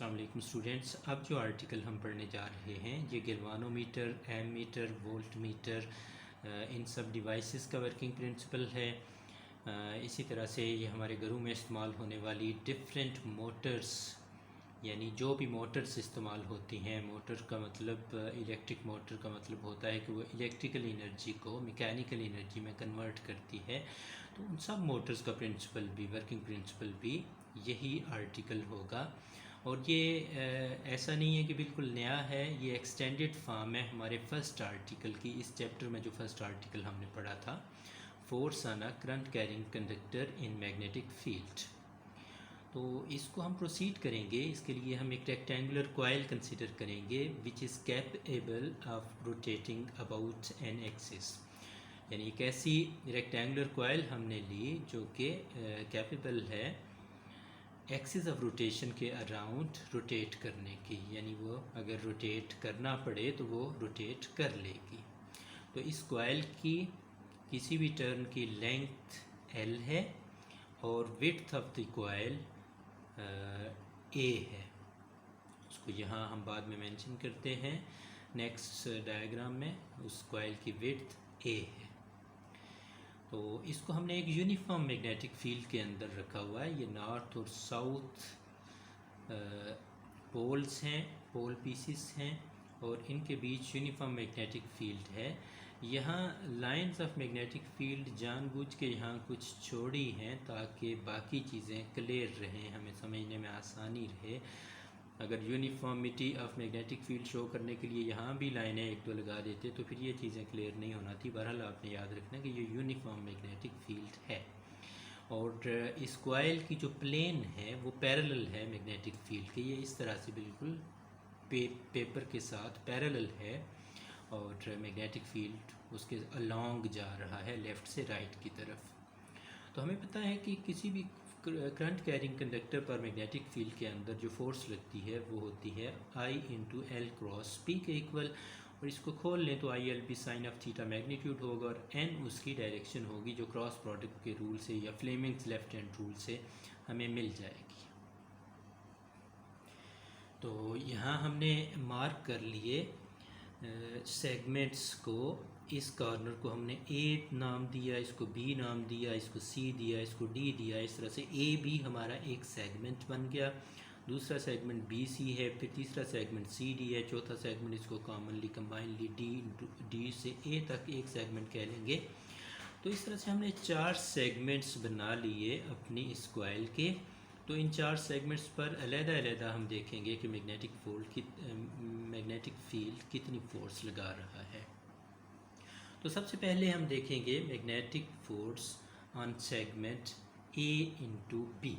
अस्सलाम वालेकुम स्टूडेंट्स। अब जो आर्टिकल हम पढ़ने जा रहे हैं ये गैल्वानोमीटर, एमीटर, वोल्ट मीटर, इन सब डिवाइसेस का वर्किंग प्रिंसिपल है। इसी तरह से ये हमारे घरों में इस्तेमाल होने वाली डिफरेंट मोटर्स, यानी जो भी मोटर्स इस्तेमाल होती हैं, मोटर का मतलब इलेक्ट्रिक मोटर का मतलब होता है कि वो इलेक्ट्रिकल एनर्जी को मैकेनिकल एनर्जी में कन्वर्ट करती है। तो उन सब मोटर्स का प्रिंसिपल भी, वर्किंग प्रिंसिपल भी यही आर्टिकल होगा। और ये ऐसा नहीं है कि बिल्कुल नया है, ये एक्सटेंडेड फॉर्म है हमारे फर्स्ट आर्टिकल की। इस चैप्टर में जो फर्स्ट आर्टिकल हमने पढ़ा था, force on a current carrying conductor in magnetic field, तो इसको हम प्रोसीड करेंगे। इसके लिए हम एक रेक्टेंगुलर कॉइल कंसिडर करेंगे which is capable of rotating about an axis. यानी एक ऐसी रेक्टेंगुलर कॉइल हमने ली जो कि कैपेबल है एक्सिस ऑफ रोटेशन के अराउंड रोटेट करने की, यानी वो अगर रोटेट करना पड़े तो वो रोटेट कर लेगी। तो इस कॉइल की किसी भी टर्न की लेंथ L है और width of the coil A है। उसको यहाँ हम बाद में मेंशन करते हैं नेक्स्ट डायग्राम में। उस कॉइल की विड्थ A है। तो इसको हमने एक यूनिफॉर्म मैग्नेटिक फील्ड के अंदर रखा हुआ है। ये नॉर्थ और साउथ पोल्स हैं, पोल पीसीस हैं, और इनके बीच यूनिफॉर्म मैग्नेटिक फील्ड है। यहाँ लाइंस ऑफ मैग्नेटिक फील्ड जानबूझ के यहाँ कुछ छोड़ी हैं ताकि बाकी चीज़ें क्लियर रहें, हमें समझने में आसानी रहे। अगर uniformity of magnetic field show करने के लिए यहाँ भी लाइनें एक दो लगा देते तो फिर ये चीज़ें क्लियर नहीं होना थी। बहरहाल आपने याद रखना कि ये यूनिफॉर्म मैग्नेटिक फील्ड है। और इस कॉइल की जो प्लेन है वो पैरेलल है मैग्नेटिक फील्ड के। ये इस तरह से बिल्कुल पेपर के साथ पैरेलल है और मैग्नेटिक फील्ड उसके अलोंग जा रहा है लेफ़्ट से राइट की तरफ। तो हमें पता है कि किसी भी करंट कैरिंग कंडक्टर पर मैग्नेटिक फील्ड के अंदर जो फोर्स लगती है वो होती है I into L cross P के इक्वल। और इसको खोल लें तो ILP sine of theta magnitude होगा और n उसकी डायरेक्शन होगी जो क्रॉस प्रोडक्ट के रूल से या फ्लेमिंग्स लेफ्ट हैंड रूल से हमें मिल जाएगी। तो यहाँ हमने मार्क कर लिए सेगमेंट्स को। इस कॉर्नर को हमने A नाम दिया, इसको B नाम दिया, इसको C दिया, इसको D दिया। इस तरह से AB हमारा एक सेगमेंट बन गया, दूसरा सेगमेंट BC है, फिर तीसरा सेगमेंट CD है, चौथा सेगमेंट इसको कॉमनली कंबाइनली D से A तक एक सेगमेंट कह लेंगे। तो इस तरह से हमने 4 सेगमेंट्स बना लिए अपनी इस कॉइल के। तो इन 4 सेगमेंट्स पर अलग-अलग हम देखेंगे कि मैग्नेटिक फील्ड कितनी फोर्स लगा रहा है। तो सबसे पहले हम देखेंगे magnetic force on segment A into B।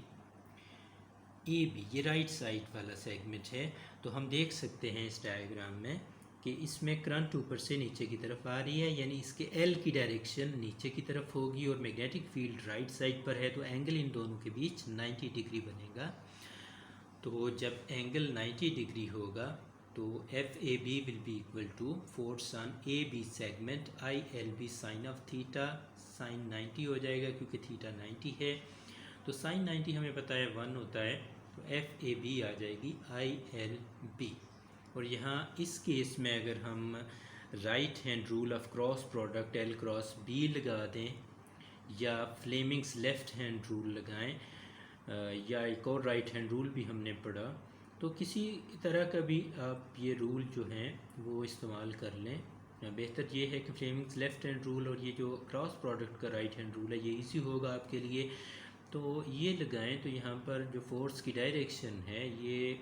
AB ये राइट साइड वाला सेगमेंट है। तो हम देख सकते हैं इस डायग्राम में कि इसमें करंट ऊपर से नीचे की तरफ आ रही है, यानी इसके L की डायरेक्शन नीचे की तरफ होगी और मैग्नेटिक फील्ड राइट साइड पर है। तो एंगल इन दोनों के बीच 90 डिग्री बनेगा। तो जब एंगल 90 डिग्री होगा तो FAB will be equal to force on AB segment ILB sine of theta. Sine 90 हो जाएगा क्योंकि थीटा 90 है। तो साइन 90 हमें पता है 1 होता है, तो FAB आ जाएगी ILB। और यहाँ इस केस में अगर हम right hand rule of cross product L cross B लगा दें या फ्लेमिंग्स लेफ़्ट हैंड रूल लगाएं या एक और राइट हैंड रूल भी हमने पढ़ा, तो किसी तरह का भी आप ये रूल जो हैं वो इस्तेमाल कर लें। बेहतर ये है कि फ्लेमिंग्स लेफ़्ट हैंड रूल और ये जो क्रॉस प्रोडक्ट का राइट हैंड रूल है ये इजी होगा आपके लिए। तो ये लगाएं तो यहाँ पर जो फोर्स की डायरेक्शन है ये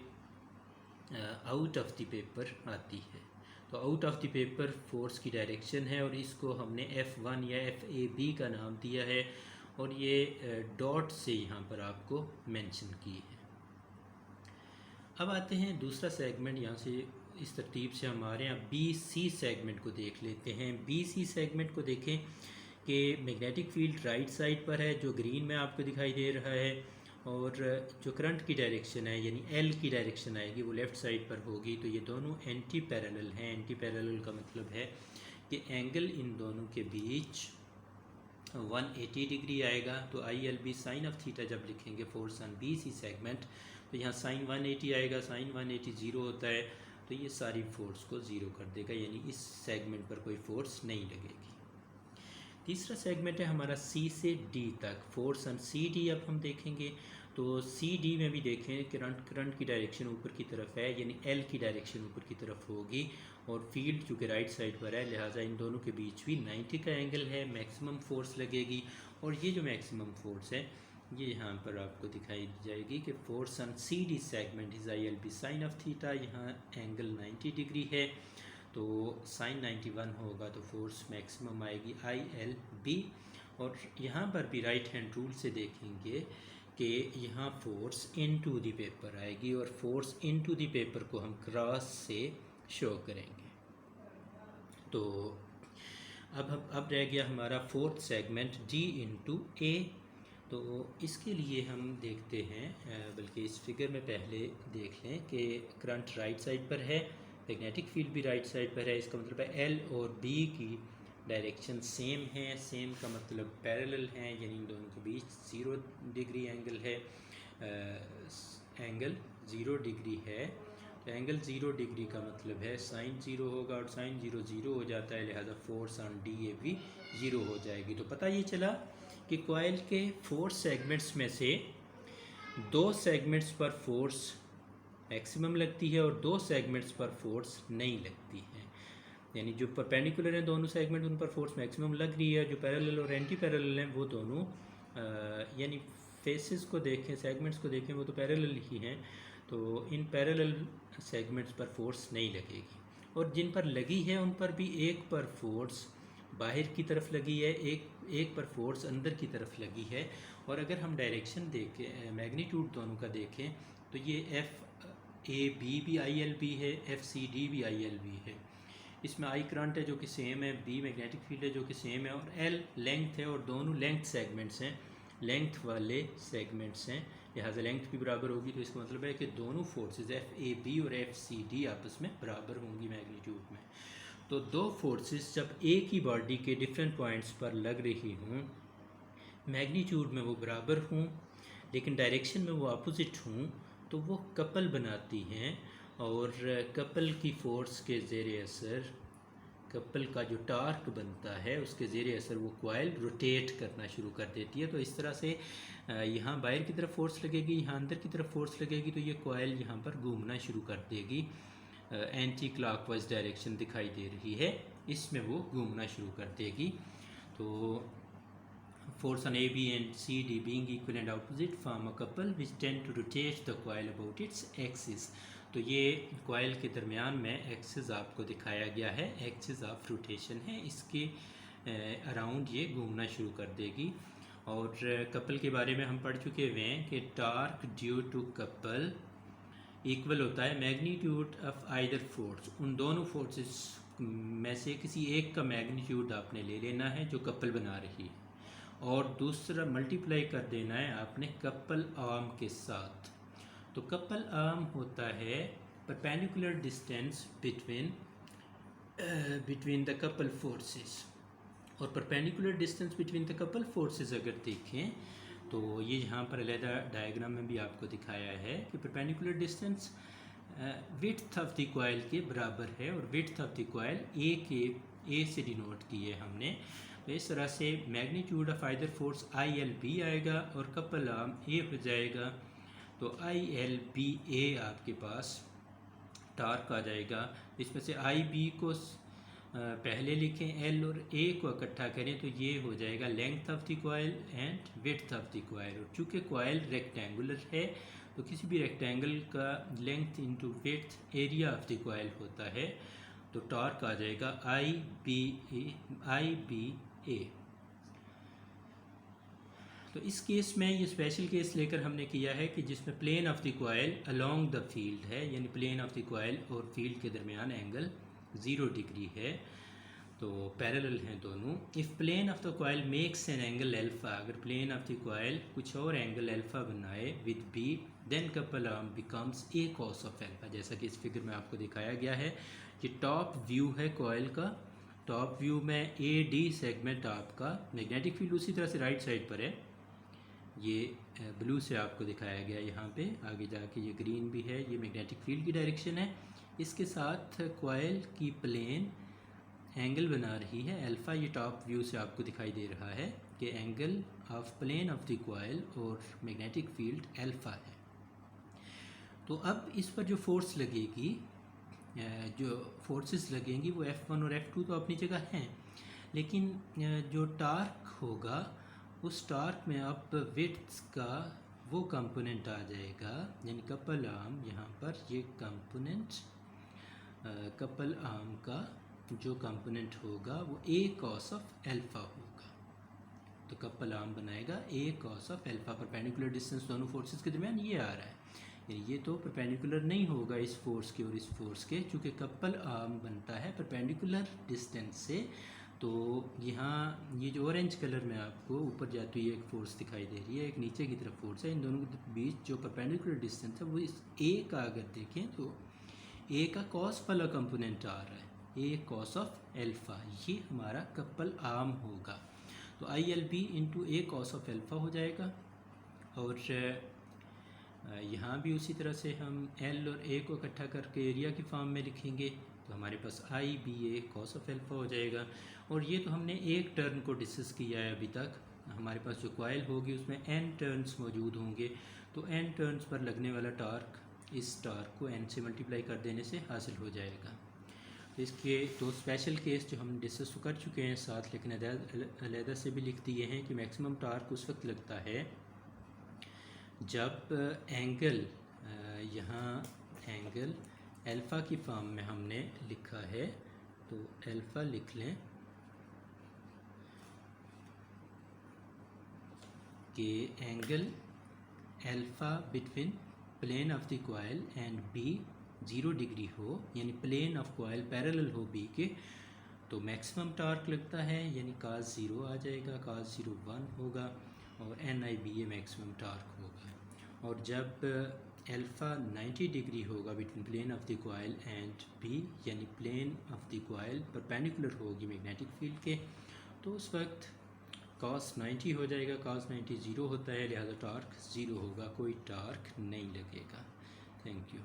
आउट ऑफ द पेपर आती है। तो out of the paper force की डायरेक्शन है और इसको हमने F1 या FAB का नाम दिया है और ये डॉट से यहाँ पर आपको मेंशन की है। अब आते हैं दूसरा सेगमेंट, यहाँ से इस तरतीब से हमारे यहाँ BC सेगमेंट को देख लेते हैं। BC सेगमेंट को देखें कि मैग्नेटिक फील्ड राइट साइड पर है जो ग्रीन में आपको दिखाई दे रहा है, और जो करंट की डायरेक्शन है यानी L की डायरेक्शन आएगी वो लेफ़्ट साइड पर होगी। तो ये दोनों एंटी पैरेलल हैं। एंटी पैरेलल का मतलब है कि एंगल इन दोनों के बीच 180 डिग्री आएगा। तो ILB साइन ऑफ थीटा जब लिखेंगे फोर्स ऑन BC सेगमेंट तो यहाँ साइन 180 आएगा, साइन 180 ज़ीरो होता है, तो ये सारी फोर्स को ज़ीरो कर देगा, यानी इस सेगमेंट पर कोई फोर्स नहीं लगेगी। तीसरा सेगमेंट है हमारा सी से डी तक, फोर्स ऑन सी डी। अब हम देखेंगे तो सी डी में भी देखें करंट की डायरेक्शन ऊपर की तरफ है, यानी एल की डायरेक्शन ऊपर की तरफ होगी, और फील्ड चूँकि राइट साइड पर है लिहाजा इन दोनों के बीच भी 90 का एंगल है, मैक्सिमम फोर्स लगेगी। और ये जो मैक्सिमम फोर्स है ये यहाँ पर आपको दिखाई जाएगी कि force on C D segment is I L B sine of theta. यहाँ एंगल 90 डिग्री है, तो साइन 91 होगा तो फोर्स मैक्सिमम आएगी आई एल बी। और यहाँ पर भी राइट हैंड रूल से देखेंगे कि यहाँ फोर्स इनटू द पेपर आएगी, और फोर्स इनटू द पेपर को हम क्रॉस से शो करेंगे। तो अब रह गया हमारा फोर्थ सेगमेंट डी इंटू ए। तो इसके लिए हम देखते हैं, बल्कि इस फिगर में पहले देख लें कि करंट राइट साइड पर है, मैग्नेटिक फील्ड भी राइट साइड पर है। इसका मतलब है एल और बी की डायरेक्शन सेम है, सेम का मतलब पैरेलल हैं, यानी इन दोनों के बीच 0 डिग्री एंगल है, एंगल 0 डिग्री है। तो एंगल 0 डिग्री का मतलब है साइन 0 होगा, और साइन 0 0 हो जाता है, लिहाजा फोर्स ऑन डी ए भी 0 हो जाएगी। तो पता ये चला कि कॉइल के 4 सेगमेंट्स में से 2 सेगमेंट्स पर फोर्स मैक्सिमम लगती है और 2 सेगमेंट्स पर फोर्स नहीं लगती है। यानी जो परपेंडिकुलर हैं दोनों सेगमेंट उन पर फोर्स मैक्सिमम लग रही है, जो पैरेलल और एंटी पैरेलल हैं वो दोनों यानी फेसेस को देखें, सेगमेंट्स को देखें, वो तो पैरेलल ही हैं, तो इन पैरेलल सेगमेंट्स पर फोर्स नहीं लगेगी। और जिन पर लगी है उन पर भी एक पर फोर्स बाहर की तरफ लगी है, एक पर फोर्स अंदर की तरफ लगी है। और अगर हम डायरेक्शन देखें, मैग्नीट्यूड दोनों का देखें, तो ये एफ ए बी भी आई एल बी है, एफ सी डी भी आई एल बी है। इसमें आई करंट है जो कि सेम है, बी मैग्नेटिक फील्ड है जो कि सेम है, और एल लेंथ है, और दोनों लेंथ सेगमेंट्स हैं, लेंथ वाले सेगमेंट्स हैं, लिहाजा लेंथ भी बराबर होगी। तो इसका मतलब है कि दोनों फोर्सेस एफ ए बी और एफ सी डी आपस में बराबर होंगी मैग्नीट्यूड में। तो 2 फोर्सेस जब एक ही बॉडी के डिफरेंट पॉइंट्स पर लग रही हों, मैग्नीट्यूड में वो बराबर हों लेकिन डायरेक्शन में वो अपोजिट हों, तो वो कपल बनाती हैं, और कपल की फ़ोर्स के ज़ेरे असर, कपल का जो टार्क बनता है उसके ज़ेरे असर वो कॉइल रोटेट करना शुरू कर देती है। तो इस तरह से यहाँ बाहर की तरफ फोर्स लगेगी, यहाँ अंदर की तरफ फोर्स लगेगी, तो ये कॉइल यहाँ पर घूमना शुरू कर देगी, एंटी क्लॉकवाइज डायरेक्शन दिखाई दे रही है, इसमें वो घूमना शुरू कर देगी। तो force on A B and C D being equal and opposite form a couple which tend to rotate the coil about its axis. तो ये कॉइल के दरमियान में एक्सिस आपको दिखाया गया है, एक्सिस ऑफ रोटेशन है, इसके अराउंड ये घूमना शुरू कर देगी। और कपल के बारे में हम पढ़ चुके हुए हैं कि torque due to couple equal होता है मैग्नीट्यूड ऑफ आइदर फोर्स। उन दोनों फोर्सेस में से किसी एक का मैग्नीट्यूड आपने ले लेना है जो कपल बना रही है, और दूसरा मल्टीप्लाई कर देना है आपने कपल आर्म के साथ। तो कपल आर्म होता है perpendicular distance between the couple forces, और perpendicular distance between the couple forces अगर देखें तो ये यहाँ पर अलहदा डायग्राम में भी आपको दिखाया है कि perpendicular distance width of the coil के बराबर है, और width of the coil A से डिनोट की है हमने। तो इस तरह से magnitude of either force I L B आएगा और कपल आर्म ए हो जाएगा। तो आई एल बी ए आपके पास टार्क आ जाएगा। इसमें से आई बी को पहले लिखें, एल और ए को इकट्ठा करें तो ये हो जाएगा length of the coil and width of the coil. और चूँकि कॉइल रेक्टेंगुलर है तो किसी भी रेक्टेंगल का length into width area of the coil होता है, तो टॉर्क आ जाएगा आई बी ए। तो इस केस में ये स्पेशल केस लेकर हमने किया है कि जिसमें plane of the coil along the field है, यानी प्लेन ऑफ द कॉइल और फील्ड के दरमियान एंगल 0 डिग्री है, तो पैरेलल हैं दोनों। If plane of the coil makes an angle alpha, अगर प्लेन ऑफ द कॉइल कुछ और एंगल एल्फा बनाए with B, then couple arm becomes A cos of alpha. जैसा कि इस फिगर में आपको दिखाया गया है, ये टॉप व्यू है कॉइल का। टॉप व्यू में ए डी सेगमेंट आपका मैग्नेटिक फील्ड उसी तरह से राइट साइड पर है, ये ब्लू से आपको दिखाया गया यहाँ पे, आगे जाके ये ग्रीन भी है, ये मैग्नेटिक फील्ड की डायरेक्शन है। इसके साथ कॉइल की प्लेन एंगल बना रही है अल्फ़ा। ये टॉप व्यू से आपको दिखाई दे रहा है कि angle of plane of the coil और मैग्नेटिक फील्ड अल्फ़ा है। तो अब इस पर जो फोर्स लगेगी, जो फोर्सेस लगेंगी वो F1 और F2 तो अपनी जगह हैं, लेकिन जो टार्क होगा उस टार्क में अब विड्थ का वो कंपोनेंट आ जाएगा, यानी कपल आर्म, यहाँ पर ये कंपोनेंट कपल आर्म का जो कंपोनेंट होगा वो A cos ऑफ अल्फ़ा होगा। तो कपल आर्म बनाएगा A cos of alpha. Perpendicular distance दोनों फोर्सेस के दरमियान ये आ रहा है, यानी ये तो परपेंडिकुलर नहीं होगा इस फोर्स के और इस फोर्स के, चूँकि कपल आर्म बनता है परपेंडिकुलर डिस्टेंस से। तो यहाँ ये जो ऑरेंज कलर में आपको ऊपर जाती हुई एक फोर्स दिखाई दे रही है, एक नीचे की तरफ फोर्स है, इन दोनों के बीच जो परपेंडिकुलर डिस्टेंस है वो इस A का अगर देखें तो A का कॉस वाला कंपोनेंट आ रहा है, A cos ऑफ अल्फ़ा, ये हमारा कपल आर्म होगा। तो ILB into A cos of alpha हो जाएगा। और यहाँ भी उसी तरह से हम L और A को इकट्ठा करके एरिया की फॉर्म में लिखेंगे, तो हमारे पास IBA cos ऑफ अल्फ़ा हो जाएगा। और ये तो हमने एक टर्न को डिस्कस किया है अभी तक। हमारे पास जो कॉइल होगी उसमें n टर्न्स मौजूद होंगे, तो n टर्न्स पर लगने वाला टार्क इस टार्क को n से मल्टीप्लाई कर देने से हासिल हो जाएगा। तो इसके दो स्पेशल केस जो हम डिस्कस कर चुके हैं साथ, लेकिन अलहदा से भी लिख दिए हैं कि मैक्सिमम टार्क उस वक्त लगता है जब एंगल, यहाँ एंगल अल्फ़ा की फॉर्म में हमने लिखा है, तो अल्फ़ा लिख लें कि angle alpha between plane of the coil and B 0 degree हो, यानी प्लेन ऑफ कॉइल पैरेलल हो बी के, तो मैक्सिमम टार्क लगता है, यानी cos 0 आ जाएगा, cos 0 1 होगा और NIBA मैक्सिमम टार्क होगा। और जब अल्फ़ा 90 डिग्री होगा between plane of the coil and B, यानी plane of the coil perpendicular होगी मैग्नेटिक फील्ड के, तो उस वक्त cos 90 हो जाएगा, cos 90 0 होता है, लिहाजा टार्क 0 होगा, कोई टार्क नहीं लगेगा। Thank you.